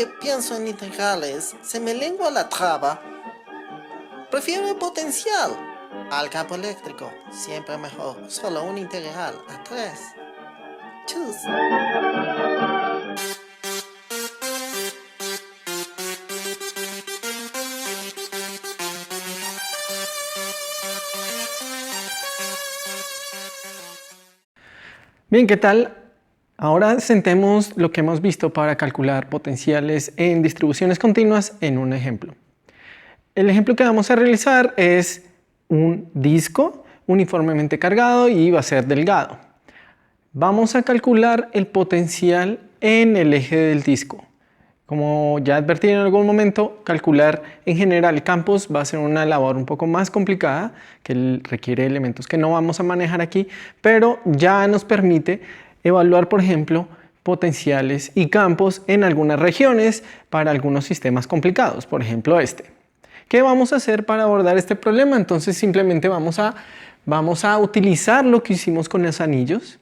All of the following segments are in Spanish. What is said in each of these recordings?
que pienso en integrales, se me lengua la traba. Prefiero el potencial al campo eléctrico. Siempre mejor. Solo un integral a 3. Chus. Bien, ¿qué tal? Ahora sentemos lo que hemos visto para calcular potenciales en distribuciones continuas en un ejemplo. El ejemplo que vamos a realizar es un disco uniformemente cargado y va a ser delgado. Vamos a calcular el potencial en el eje del disco. Como ya advertí en algún momento, calcular en general campos va a ser una labor un poco más complicada, que requiere elementos que no vamos a manejar aquí, pero ya nos permite evaluar, por ejemplo, potenciales y campos en algunas regiones para algunos sistemas complicados, por ejemplo este. ¿Qué vamos a hacer para abordar este problema? Entonces simplemente vamos a utilizar lo que hicimos con los anillos.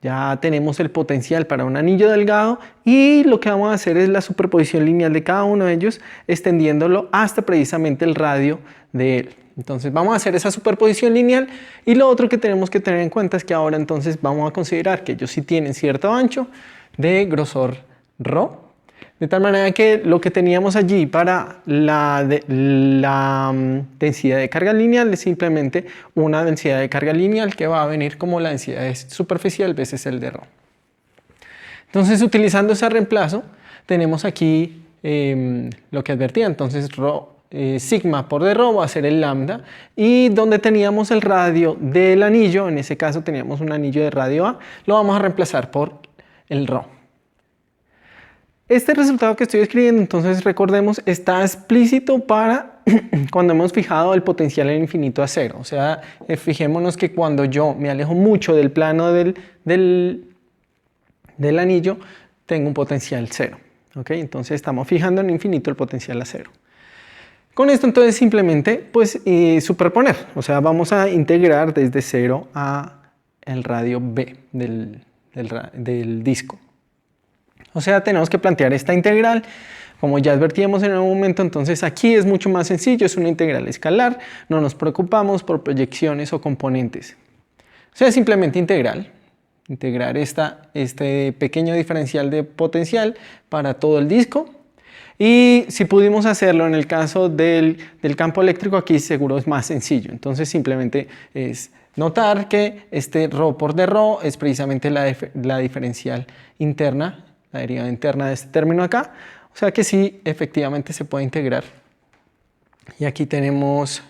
Ya tenemos el potencial para un anillo delgado y lo que vamos a hacer es la superposición lineal de cada uno de ellos, extendiéndolo hasta precisamente el radio de él. Entonces vamos a hacer esa superposición lineal y lo otro que tenemos que tener en cuenta es que ahora entonces vamos a considerar que ellos sí tienen cierto ancho de grosor ρ. De tal manera que lo que teníamos allí para la densidad de carga lineal es simplemente una densidad de carga lineal que va a venir como la densidad superficial veces el de ρ. Entonces, utilizando ese reemplazo, tenemos aquí lo que advertía. Entonces, sigma por d ρ va a ser el lambda, y donde teníamos el radio del anillo, en ese caso teníamos un anillo de radio A, lo vamos a reemplazar por el ρ. Este resultado que estoy escribiendo, entonces recordemos, está explícito para cuando hemos fijado el potencial en infinito a 0. O sea, fijémonos que cuando yo me alejo mucho del plano del anillo, tengo un potencial 0. ¿Okay? Entonces estamos fijando en infinito el potencial a 0. Con esto entonces simplemente pues superponer. O sea, vamos a integrar desde 0 a el radio b del disco. O sea, tenemos que plantear esta integral, como ya advertíamos en algún momento. Entonces aquí es mucho más sencillo, es una integral escalar, no nos preocupamos por proyecciones o componentes. O sea, simplemente integrar este pequeño diferencial de potencial para todo el disco. Y si pudimos hacerlo en el caso del campo eléctrico, aquí seguro es más sencillo. Entonces simplemente es notar que este ρ por d ρ es precisamente la diferencial interna, la derivada interna de este término acá. O sea que sí, efectivamente se puede integrar. Y aquí tenemos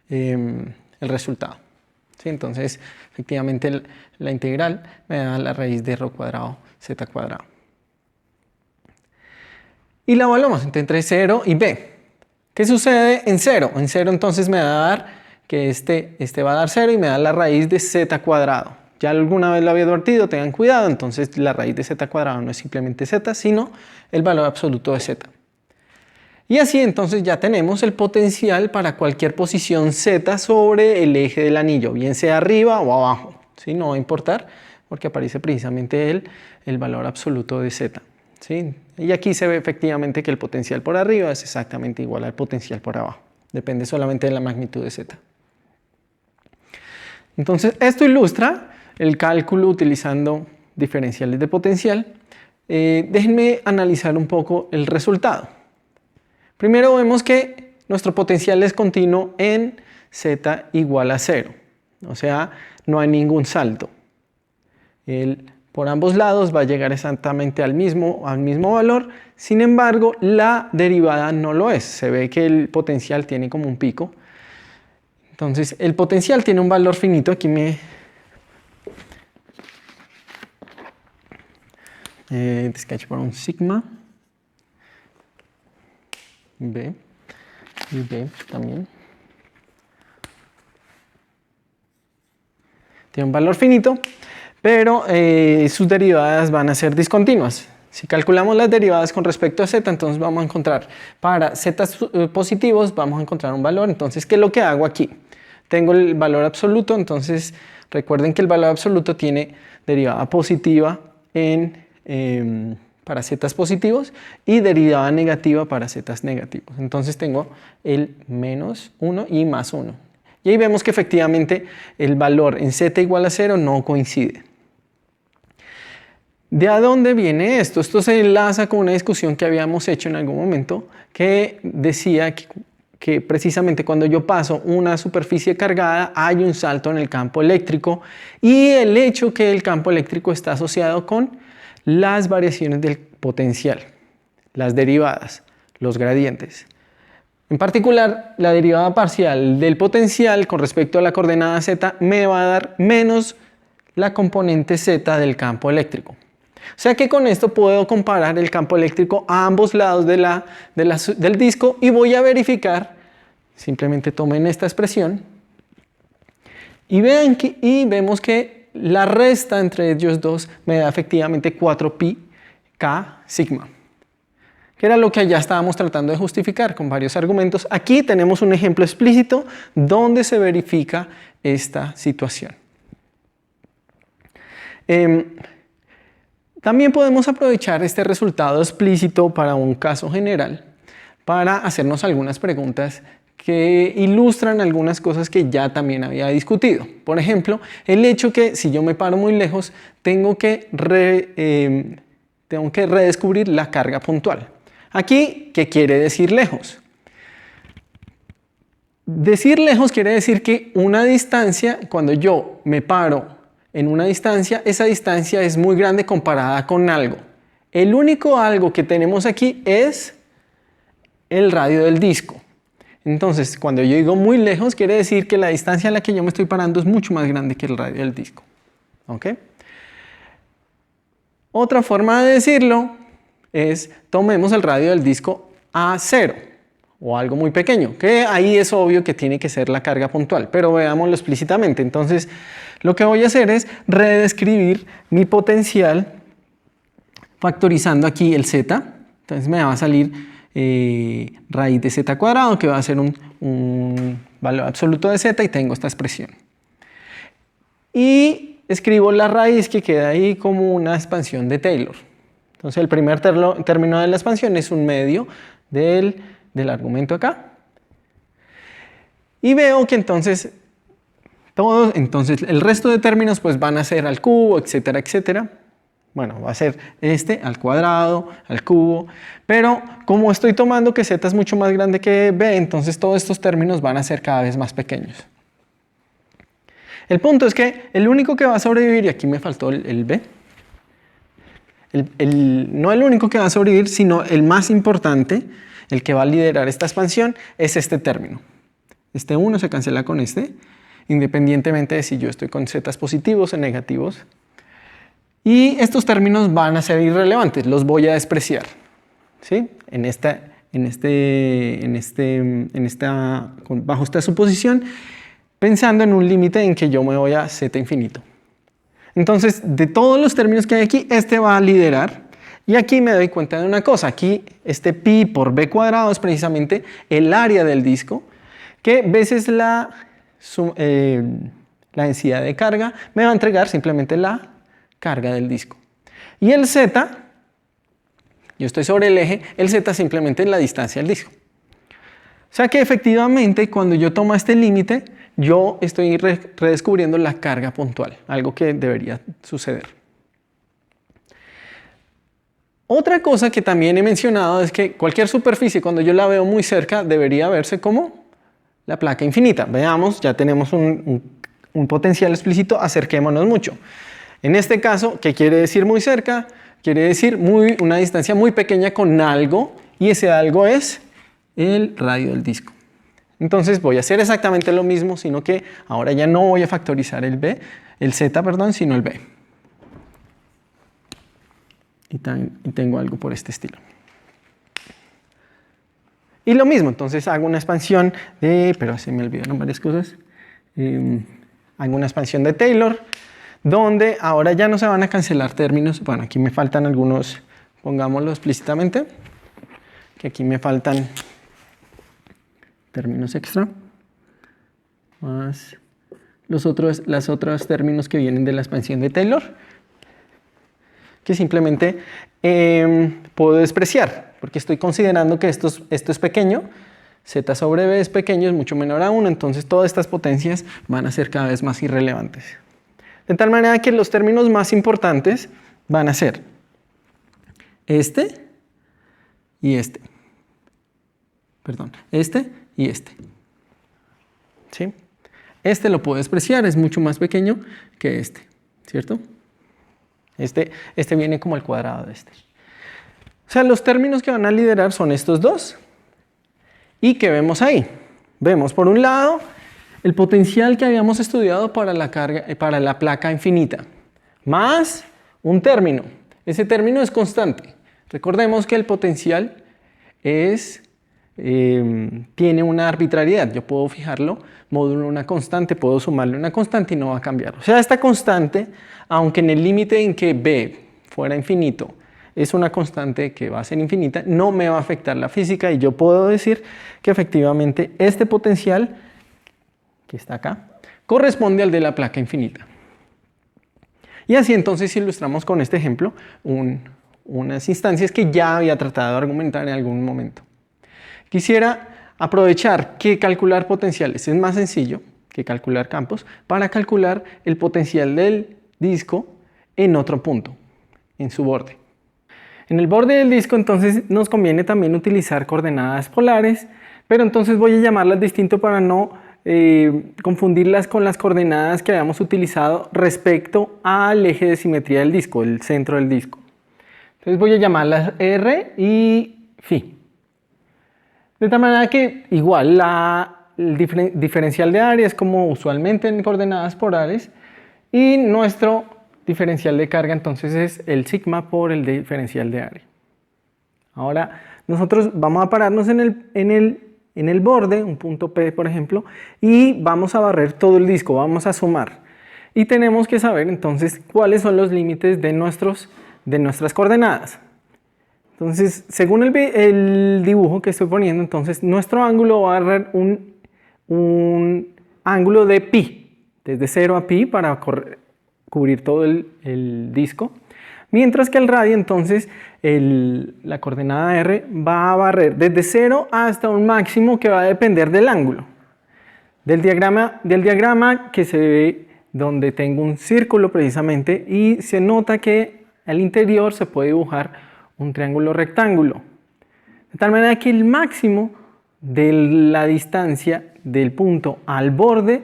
el resultado. ¿Sí? Entonces, efectivamente, la integral me da la raíz de ρ cuadrado z cuadrado. Y la evaluamos entre 0 y b. ¿Qué sucede en 0? En 0 entonces me va a dar que este va a dar 0 y me da la raíz de z cuadrado. Ya alguna vez lo había advertido, tengan cuidado. Entonces la raíz de z cuadrado no es simplemente z, sino el valor absoluto de z. Y así entonces ya tenemos el potencial para cualquier posición z sobre el eje del anillo, bien sea arriba o abajo. ¿Sí? No va a importar porque aparece precisamente el valor absoluto de z. ¿Sí? Y aquí se ve efectivamente que el potencial por arriba es exactamente igual al potencial por abajo. Depende solamente de la magnitud de z. Entonces esto ilustra el cálculo utilizando diferenciales de potencial. Déjenme analizar un poco el resultado. Primero vemos que nuestro potencial es continuo en z igual a 0. O sea, no hay ningún salto. Por ambos lados va a llegar exactamente al mismo valor. Sin embargo, la derivada no lo es. Se ve que el potencial tiene como un pico. Entonces, el potencial tiene un valor finito. Aquí me descacho por un sigma b y b también. Tiene un valor finito, pero sus derivadas van a ser discontinuas. Si calculamos las derivadas con respecto a z, entonces vamos a encontrar para z positivos, vamos a encontrar un valor. Entonces, ¿qué es lo que hago aquí? Tengo el valor absoluto, entonces recuerden que el valor absoluto tiene derivada positiva para zetas positivos y derivada negativa para zetas negativos. Entonces tengo el menos 1 y más 1. Y ahí vemos que efectivamente el valor en z igual a 0 no coincide. ¿De a dónde viene esto? Esto se enlaza con una discusión que habíamos hecho en algún momento que decía que precisamente cuando yo paso una superficie cargada hay un salto en el campo eléctrico y el hecho que el campo eléctrico está asociado con las variaciones del potencial, las derivadas, los gradientes. En particular, la derivada parcial del potencial con respecto a la coordenada z me va a dar menos la componente z del campo eléctrico. O sea que con esto puedo comparar el campo eléctrico a ambos lados del disco y voy a verificar, simplemente tomen esta expresión y vemos que la resta entre ellos dos me da efectivamente 4pi k sigma, que era lo que ya estábamos tratando de justificar con varios argumentos. Aquí tenemos un ejemplo explícito donde se verifica esta situación. También podemos aprovechar este resultado explícito para un caso general para hacernos algunas preguntas que ilustran algunas cosas que ya también había discutido. Por ejemplo, el hecho que si yo me paro muy lejos, tengo que redescubrir la carga puntual. Aquí, ¿qué quiere decir lejos? Decir lejos quiere decir que una distancia, cuando yo me paro en una distancia, esa distancia es muy grande comparada con algo. El único algo que tenemos aquí es el radio del disco. Entonces, cuando yo digo muy lejos, quiere decir que la distancia a la que yo me estoy parando es mucho más grande que el radio del disco. ¿Ok? Otra forma de decirlo es, tomemos el radio del disco a 0 o algo muy pequeño, que ahí es obvio que tiene que ser la carga puntual, pero veámoslo explícitamente. Entonces, lo que voy a hacer es redescribir mi potencial factorizando aquí el z. Entonces me va a salir raíz de z cuadrado, que va a ser un valor absoluto de z, y tengo esta expresión. Y escribo la raíz que queda ahí como una expansión de Taylor. Entonces el primer término de la expansión es un medio del argumento acá. Y veo que entonces el resto de términos pues van a ser al cubo, etcétera, etcétera. Bueno, va a ser al cuadrado, al cubo, pero como estoy tomando que z es mucho más grande que b, entonces todos estos términos van a ser cada vez más pequeños. El punto es que el único que va a sobrevivir, y aquí me faltó el b, no el único que va a sobrevivir, sino el más importante, el que va a liderar esta expansión, es este término. Este 1 se cancela con este, independientemente de si yo estoy con zetas positivos o negativos. Y estos términos van a ser irrelevantes, los voy a despreciar, ¿sí? Bajo esta suposición, pensando en un límite en que yo me voy a z infinito. Entonces, de todos los términos que hay aquí, este va a liderar. Y aquí me doy cuenta de una cosa. Aquí este pi por b cuadrado es precisamente el área del disco, que veces la densidad de carga me va a entregar simplemente la carga del disco. Y el z, yo estoy sobre el eje, el z simplemente es la distancia del disco. O sea que efectivamente cuando yo tomo este límite, yo estoy redescubriendo la carga puntual, algo que debería suceder. Otra cosa que también he mencionado es que cualquier superficie, cuando yo la veo muy cerca, debería verse como la placa infinita. Veamos, ya tenemos un potencial explícito, acerquémonos mucho. En este caso, ¿qué quiere decir muy cerca? Quiere decir una distancia muy pequeña con algo, y ese algo es el radio del disco. Entonces voy a hacer exactamente lo mismo, sino que ahora ya no voy a factorizar el z, sino el b. Y tengo algo por este estilo. Y lo mismo, entonces hago una expansión pero se me olvidaron varias cosas. Hago una expansión de Taylor, donde ahora ya no se van a cancelar términos. Bueno, aquí me faltan algunos, pongámoslo explícitamente, que aquí me faltan términos extra, más los otros términos que vienen de la expansión de Taylor. que simplemente puedo despreciar, porque estoy considerando que esto es pequeño, z sobre b es pequeño, es mucho menor a 1, entonces todas estas potencias van a ser cada vez más irrelevantes. De tal manera que los términos más importantes van a ser este y este. Perdón, este y este. ¿Sí? Este lo puedo despreciar, es mucho más pequeño que este, ¿cierto? Este viene como el cuadrado de este. O sea, los términos que van a liderar son estos dos. ¿Y qué vemos ahí? Vemos, por un lado, el potencial que habíamos estudiado para la placa infinita, más un término. Ese término es constante. Recordemos que el potencial tiene una arbitrariedad. Yo puedo fijarlo módulo una constante, puedo sumarle una constante y no va a cambiar. O sea, esta constante, aunque en el límite en que b fuera infinito, es una constante que va a ser infinita, no me va a afectar la física y yo puedo decir que efectivamente este potencial, que está acá, corresponde al de la placa infinita. Y así entonces ilustramos con este ejemplo unas instancias que ya había tratado de argumentar en algún momento. Quisiera aprovechar que calcular potenciales es más sencillo que calcular campos para calcular el potencial del disco en otro punto, en su borde. En el borde del disco entonces nos conviene también utilizar coordenadas polares, pero entonces voy a llamarlas distinto para no confundirlas con las coordenadas que habíamos utilizado respecto al eje de simetría del disco, el centro del disco. Entonces voy a llamarlas R y Φ. De tal manera que igual el diferencial de área es como usualmente en coordenadas polares y nuestro diferencial de carga entonces es el sigma por el diferencial de área. Ahora nosotros vamos a pararnos en el borde, un punto P por ejemplo, y vamos a barrer todo el disco, vamos a sumar. Y tenemos que saber entonces cuáles son los límites de nuestras coordenadas. Entonces, según el dibujo que estoy poniendo, entonces nuestro ángulo va a dar un ángulo de pi, desde 0 a pi para cubrir todo el disco. Mientras que el radio, entonces, la coordenada R va a barrer desde 0 hasta un máximo que va a depender del ángulo. Del diagrama que se ve donde tengo un círculo precisamente y se nota que al interior se puede dibujar un triángulo rectángulo. De tal manera que el máximo de la distancia del punto al borde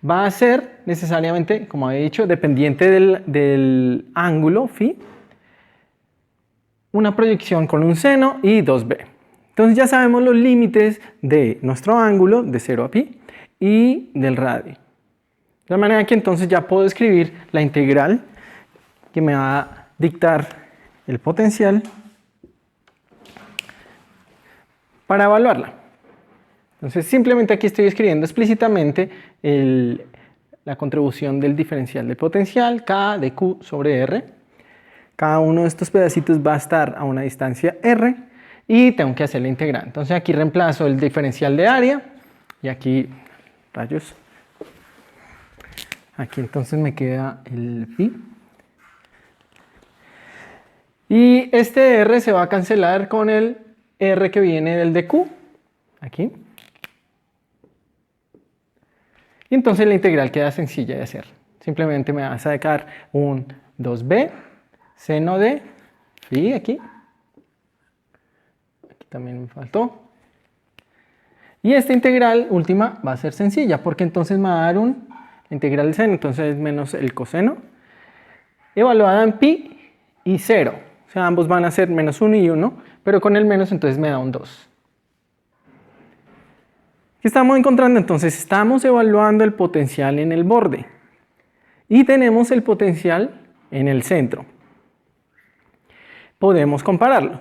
va a ser necesariamente, como he dicho, dependiente del ángulo Φ, una proyección con un seno y 2b. Entonces ya sabemos los límites de nuestro ángulo de 0 a pi y del radio. De la manera que entonces ya puedo escribir la integral que me va a dictar el potencial para evaluarla. Entonces simplemente aquí estoy escribiendo explícitamente la contribución del diferencial de potencial K de Q sobre R. Cada uno de estos pedacitos va a estar a una distancia R y tengo que hacer la integral. Entonces aquí reemplazo el diferencial de área y aquí, rayos, aquí entonces me queda el pi. Y este R se va a cancelar con el R que viene del de Q, aquí. Y entonces la integral queda sencilla de hacer. Simplemente me va a sacar un 2b seno de phi aquí. Aquí también me faltó. Y esta integral última va a ser sencilla porque entonces me va a dar la integral del seno, entonces es menos el coseno, evaluada en pi y 0. O sea, ambos van a ser menos 1 y 1, pero con el menos entonces me da un 2. ¿Qué estamos encontrando? Entonces estamos evaluando el potencial en el borde y tenemos el potencial en el centro. Podemos compararlo.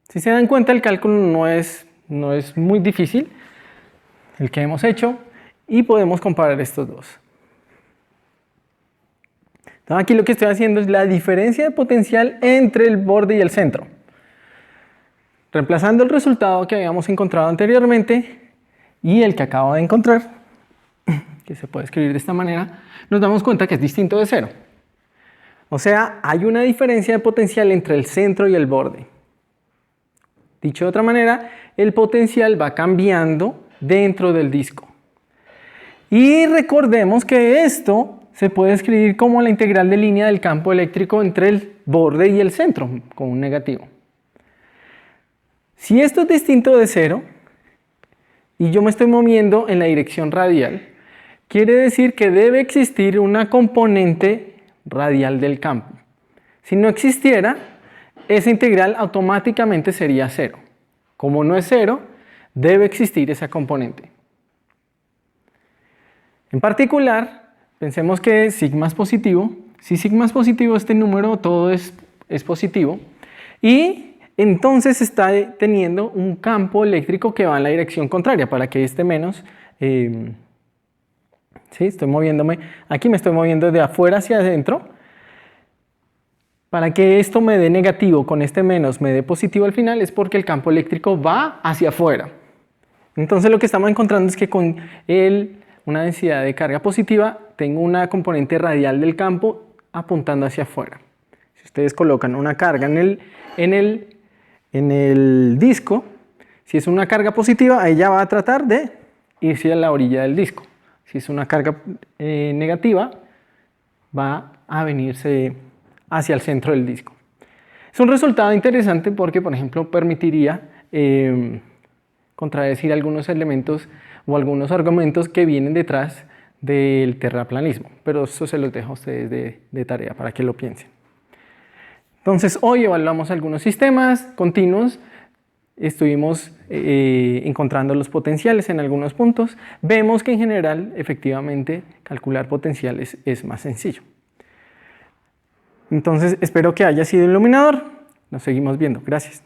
Si se dan cuenta, el cálculo no es muy difícil, el que hemos hecho, y podemos comparar estos dos. Entonces aquí lo que estoy haciendo es la diferencia de potencial entre el borde y el centro. Reemplazando el resultado que habíamos encontrado anteriormente y el que acabo de encontrar, que se puede escribir de esta manera, nos damos cuenta que es distinto de 0. O sea, hay una diferencia de potencial entre el centro y el borde. Dicho de otra manera, el potencial va cambiando dentro del disco. Y recordemos que esto se puede escribir como la integral de línea del campo eléctrico entre el borde y el centro, con un negativo. Si esto es distinto de cero, y yo me estoy moviendo en la dirección radial, quiere decir que debe existir una componente radial del campo. Si no existiera, esa integral automáticamente sería cero. Como no es cero, debe existir esa componente. En particular, pensemos que sigma es positivo. Si sigma es positivo, este número todo es positivo. Y entonces está teniendo un campo eléctrico que va en la dirección contraria para que este menos... ¿sí? Estoy moviéndome. Aquí me estoy moviendo de afuera hacia adentro. Para que esto me dé negativo con este menos me dé positivo al final es porque el campo eléctrico va hacia afuera. Entonces lo que estamos encontrando es que con una densidad de carga positiva tengo una componente radial del campo apuntando hacia afuera. Si ustedes colocan una carga en el disco, si es una carga positiva, ella va a tratar de irse a la orilla del disco. Si es una carga negativa, va a venirse hacia el centro del disco. Es un resultado interesante porque, por ejemplo, permitiría contradecir algunos elementos o algunos argumentos que vienen detrás del terraplanismo, pero eso se los dejo a ustedes de tarea para que lo piensen. Entonces, hoy evaluamos algunos sistemas continuos, estuvimos encontrando los potenciales en algunos puntos, vemos que en general, efectivamente, calcular potenciales es más sencillo. Entonces, espero que haya sido iluminador. Nos seguimos viendo. Gracias.